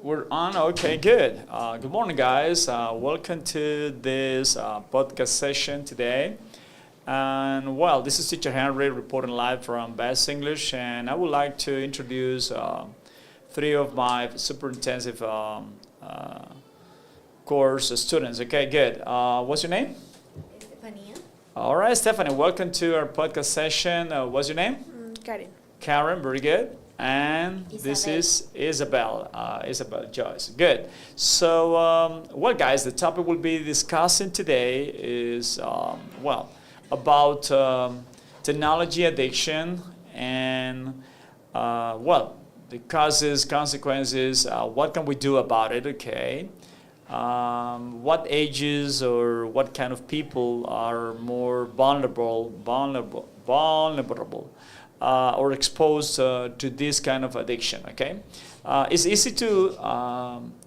We're on. Okay, good. Good morning, guys. Welcome to this podcast session today. And well, this is Teacher Henry reporting live from Best English, and I would like to introduce three of my super intensive course students. Okay, good. What's your name? Estefania. All right, Stephanie. Welcome to our podcast session. What's your name? Karen. Karen. Very good. And this is Isabel, Isabel Joyce. Good. So, well, guys, the topic we'll be discussing today is, about technology addiction and, the causes, consequences, what can we do about it, okay? What ages or what kind of people are more vulnerable, or exposed to this kind of addiction, okay? It's easy to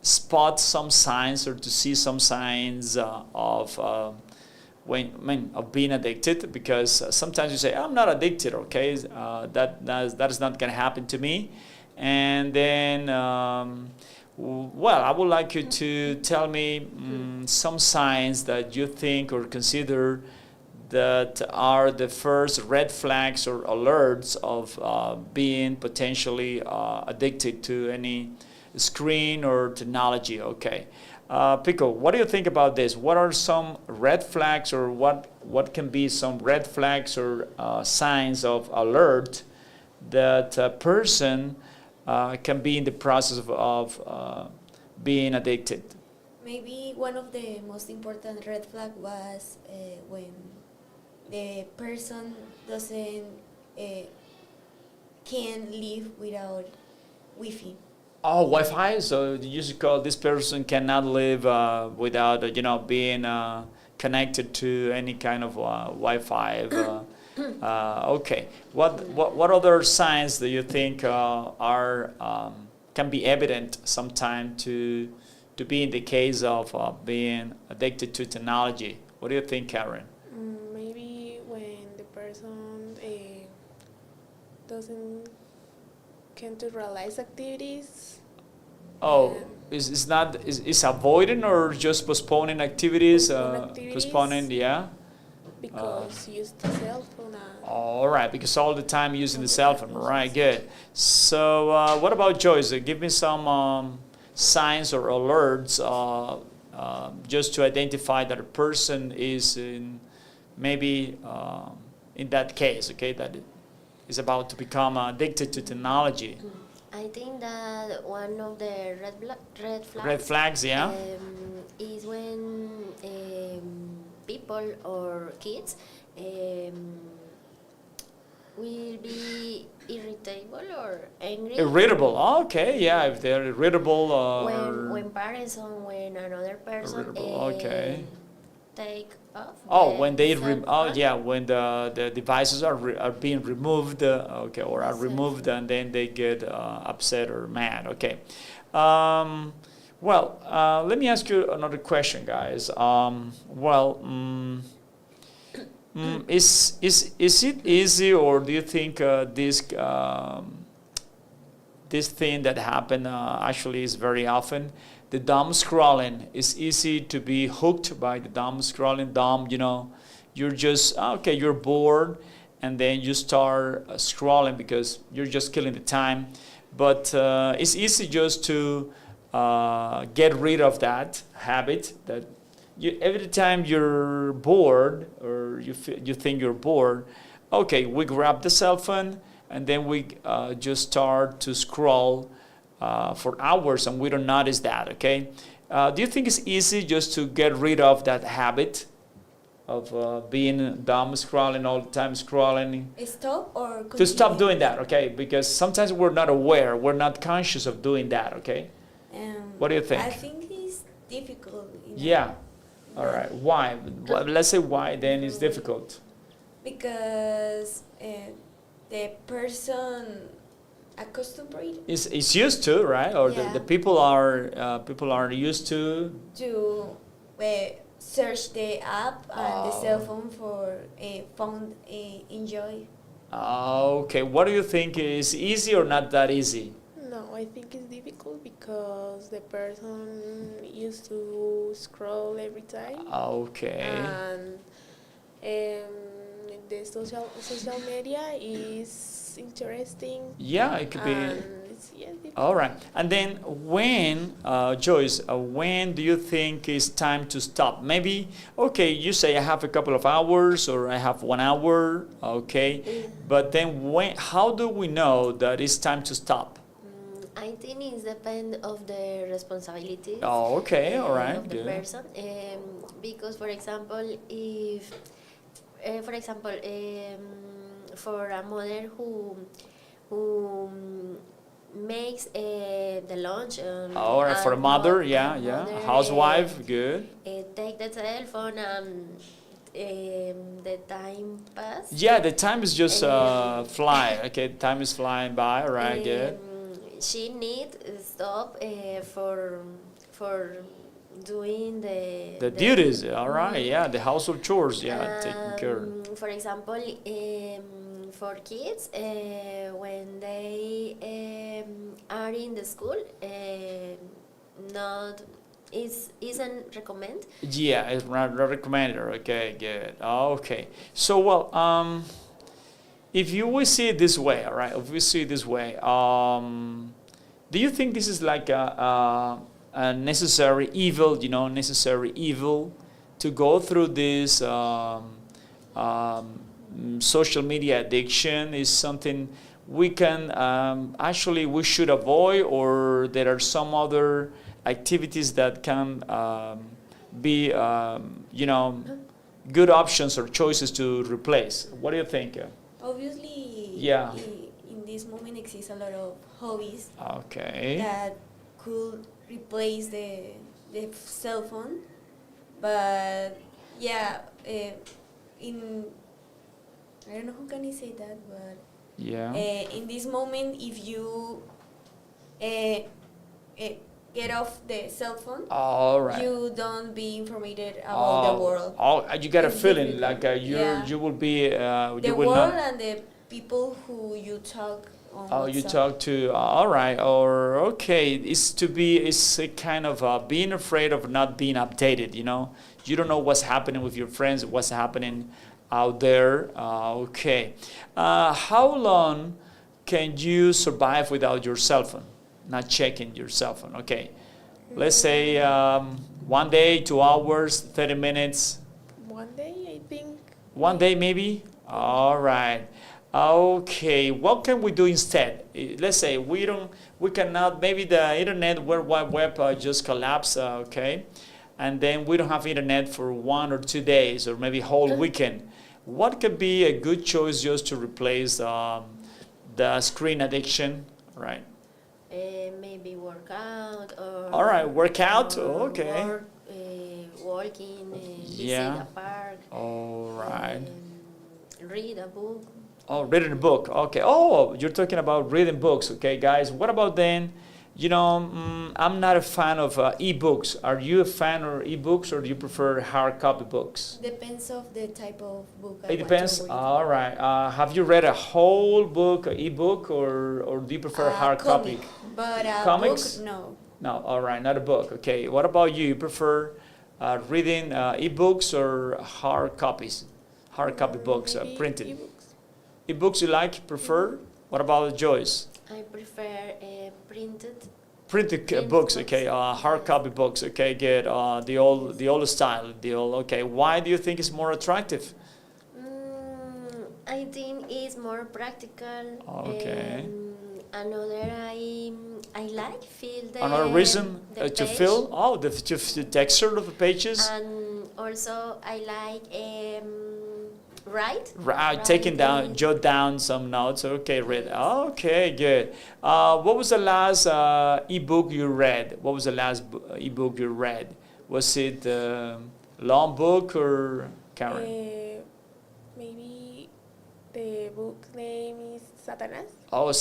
spot some signs or to see some signs of being addicted, because sometimes you say, I'm not addicted, okay? That is not going to happen to me. And then, I would like you to tell me some signs that you think or consider that are the first red flags or alerts of being potentially addicted to any screen or technology. Okay, Pico, what do you think about this? What are some red flags, or what can be some red flags or signs of alert that a person can be in the process of being addicted? Maybe one of the most important red flag was when the person doesn't can live without Wi-Fi. Oh, Wi-Fi. So you used to call this person cannot live without being connected to any kind of Wi-Fi. Okay. What other signs do you think are can be evident sometime to be in the case of being addicted to technology? What do you think, Karen? Maybe when the person doesn't can to realize activities. Oh, is avoiding or just postponing activities? Postponing, yeah. Because use the cell phone. All right, because all the time using the cell phone. Right, good. So, what about Joyce? Give me some signs or alerts, just to identify that a person is maybe in that case, okay, that is about to become addicted to technology. I think that one of the Red flags, yeah. Is when people or kids will be irritable or angry. Irritable. Oh, okay, yeah. If they're irritable, when parents or when another person okay. take off. Oh, when they when the devices are being removed, okay, or are removed, and then they get upset or mad. Okay. Let me ask you another question, guys. Is it easy, or do you think this thing that happened actually is very often? The dumb scrolling is easy to be hooked by the dumb scrolling. You're just you're bored, and then you start scrolling because you're just killing the time. But it's easy just to get rid of that habit. That every time you're bored or you think you're bored, okay, we grab the cell phone and then we just start to scroll for hours, and we don't notice that, okay? Do you think it's easy just to get rid of that habit of being dumb scrolling all the time, scrolling? Stop or continue? To stop doing that, okay? Because sometimes we're not aware, we're not conscious of doing that, okay? What do you think? I think it's difficult. Yeah. All right. Why? Well, let's say why then it's difficult. Because the person accustomed It's used to, right? Or Yeah. the people are used to search the app and the cell phone for phone enjoy. Okay. What do you think is easy or not that easy? No, I think it's difficult because the person used to scroll every time, Okay. and the social media is interesting, Yeah, it could be. and it's difficult. All right. And then when, Joyce, when do you think it's time to stop? Maybe, okay, you say I have a couple of hours or I have 1 hour, okay. But then how do we know that it's time to stop? I think it depends of the responsibilities. Oh, okay, all right, Of the good. person. Because, for example, if, for example, for a mother who makes the lunch. All right, for a and mother, mo- yeah, and yeah. mother, A housewife, good. take the cell phone and the time pass. Yeah, the time is just fly. Okay, time is flying by, all right, good. She need stop for doing The duties, all right, yeah, the household chores, yeah, taking care. For example, for kids, when they are in the school, not isn't recommend. Yeah, it's not recommended. Okay, good. Okay. So, well, if you will see it this way, all right, if we see it this way, do you think this is like a necessary evil, necessary evil to go through this social media addiction is something we can actually we should avoid, or there are some other activities that can be good options or choices to replace? What do you think? Obviously, Yeah. in this moment exists a lot of hobbies Okay. that could replace the cell phone, but yeah, in I don't know how can I say that, but Yeah. in this moment, if you get off the cell phone, All right. you don't be informed about the world. Oh, you got a It's feeling difficult. like Yeah. you will be The you will world not. and the people who you talk on Oh, you WhatsApp. talk to, all right, or okay, it's a kind of being afraid of not being updated, You don't know what's happening with your friends, what's happening out there. Okay. How long can you survive without your cell phone? Not checking your cell phone, okay. Let's say 1 day, 2 hours, 30 minutes, One day, I think. 1 day maybe? All right. Okay, what can we do instead? Let's say we cannot, maybe the internet, World Wide Web just collapse, okay? And then we don't have internet for 1 or 2 days or maybe whole weekend. What could be a good choice just to replace the screen addiction, right? Maybe work out or. All right, work out, or okay. Work, walking, Yeah. visit a park. All right. Read a book. Oh, reading a book. Okay. Oh, you're talking about reading books. Okay, guys. What about then? I'm not a fan of e-books. Are you a fan of e-books, or do you prefer hard copy books? Depends of the type of book. It depends. All right. Have you read a whole book, e-book, or do you prefer hard copy? But a Comics? book, no. No. All right. Not a book. Okay. What about you? You prefer reading e-books or hard copies? Hard copy books, Maybe printed. ebooks. E-books you like, prefer? What about Joyce? I prefer printed. Printed Print books, books. okay. Hard copy books, okay. Good. The old style, okay. Why do you think it's more attractive? I think it's more practical. Okay. Another I like feel the Another reason the to page. fill? Oh, the texture of the pages. And also I like write. Taking down, Writing. jot down some notes. Okay, read. Okay, good. What was the last ebook you read? What was the last ebook you read? Was it long book or Karen? Maybe the book name is Satanas. Oh,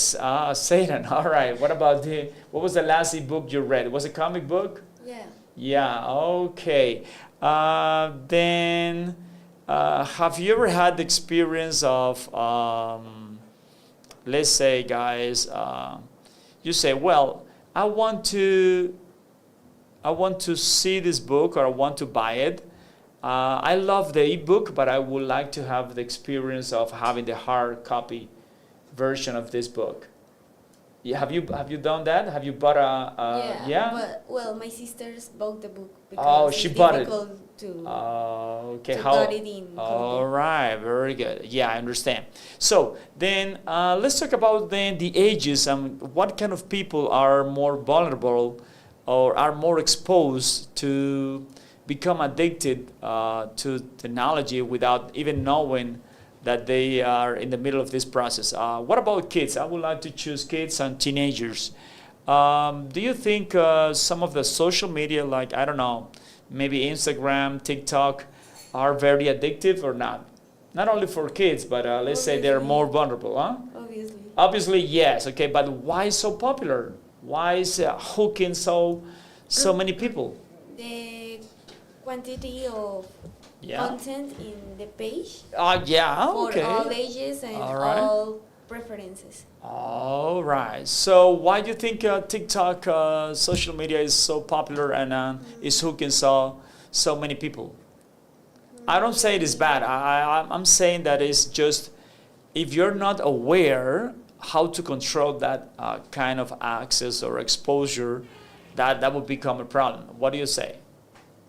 Satan. All right. What about what was the last ebook you read? Was it a comic book? Yeah. Yeah. Okay. Then, have you ever had the experience of, let's say, guys, you say, well, I want to see this book or I want to buy it. I love the ebook, but I would like to have the experience of having the hard copy version of this book. Yeah, have you done that? Have you bought yeah? But well, my sisters bought the book Oh, because she it's bought it. difficult to Okay, to how? got it in All Colombia. right, very good. Yeah, I understand. So then let's talk about then the ages and what kind of people are more vulnerable or are more exposed to become addicted to technology without even knowing that they are in the middle of this process. What about kids? I would like to choose kids and teenagers. Do you think some of the social media, like, I don't know, maybe Instagram, TikTok, are very addictive or not? Not only for kids, but let's say they're more vulnerable, huh? Obviously. Obviously, yes, okay, but why so popular? Why is hooking so many people? The quantity of Yeah. content in the page Yeah, for okay. all ages and All right. all preferences. All right. So why do you think TikTok, social media is so popular and is hooking so many people? I don't say it is bad. I'm saying that it's just if you're not aware how to control that kind of access or exposure, that would become a problem. What do you say?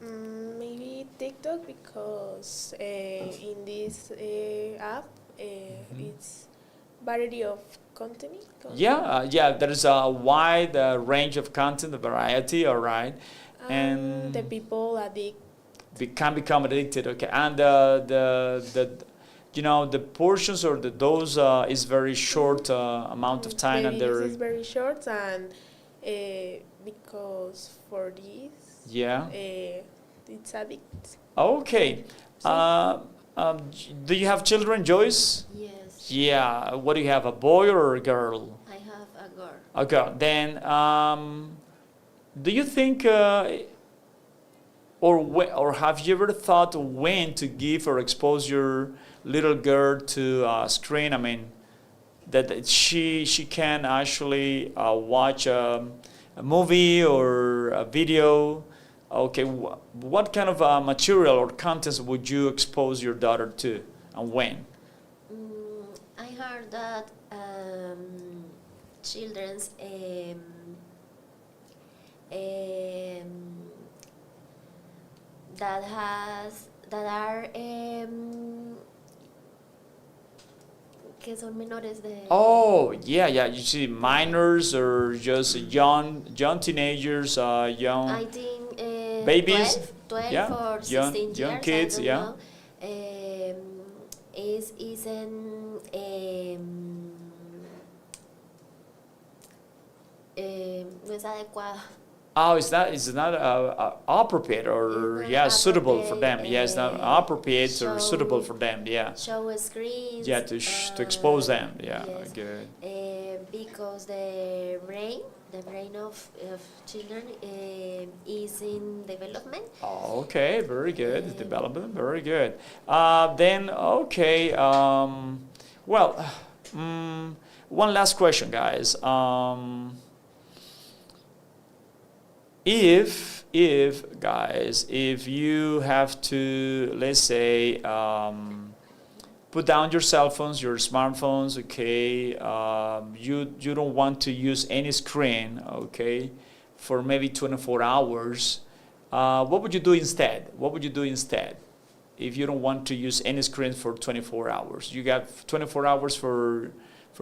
Maybe TikTok because in this app it's variety of content. Yeah, yeah. There's a wide range of content, a variety. All right, and the people addict. can become addicted. Okay, and the the portions or the dose is very short amount of time, The and videos they're is very short and because for this yeah. it's addict. Okay. Do you have children, Joyce? Yes, Yeah. What do you have? A boy or a girl? I have a girl. A girl. Then, do you think, or have you ever thought when to give or expose your little girl to a screen? I mean, that she can actually watch a movie or a video. Okay, what kind of material or contents would you expose your daughter to, and when? I heard that children's that are que son menores de Oh, yeah, yeah. You see, minors or just young teenagers, young. I think Babies? 12 Yeah, or young- 16 young years, kids, I don't yeah. know. Isn't no es adecuado. Oh, it's not appropriate or It's not suitable for them. appropriate, Yeah, it's not appropriate or suitable for them. Yeah, Show screens. yeah, to expose them. Yeah, yes. good. Because the brain of children is in development. Oh, okay, very good. Development, very good. Then, okay. Well, one last question, guys. If you have to, let's say, put down your cell phones, your smartphones, okay, you don't want to use any screen, okay, for maybe 24 hours, what would you do instead? What would you do instead if you don't want to use any screen for 24 hours? You got 24 hours for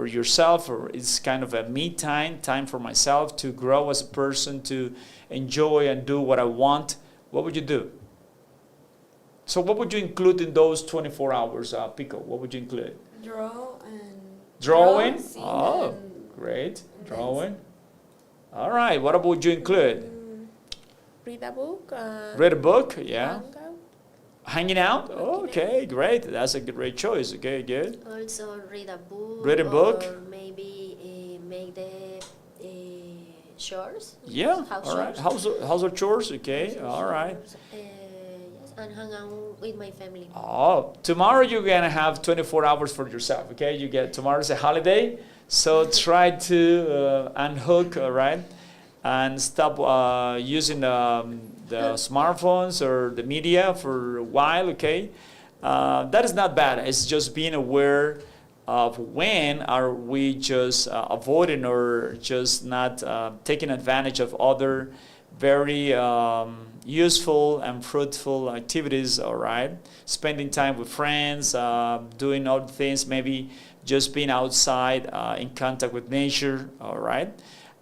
yourself, or it's kind of a me time for myself to grow as a person, to enjoy and do what I want. What would you do? So what would you include in those 24 hours, Pico? What would you include? Drawing? Sing, Oh, and great. dance. Drawing. All right. What would you include? Read a book. Read a book? Yeah. hang out. Hanging out? Oh, okay, great. That's a great choice. Okay, good. Also read a book. Read a book. Or maybe make the chores. Yeah. House All right. chores. Household chores. Okay. Household All right. chores, yes, and hang out with my family. Oh, tomorrow you're gonna have 24 hours for yourself. Okay. You get tomorrow's a holiday, So try to unhook, all right, and stop using the smartphones or the media for a while, okay? That is not bad. It's just being aware of when are we just avoiding or just not taking advantage of other very useful and fruitful activities, all right? Spending time with friends, doing other things, maybe just being outside in contact with nature, all right?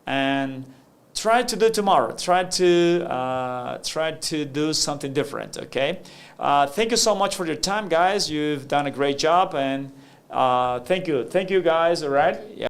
And try to do tomorrow. Try to do something different, okay? Thank you so much for your time, guys. You've done a great job, and thank you guys, all right? Yeah.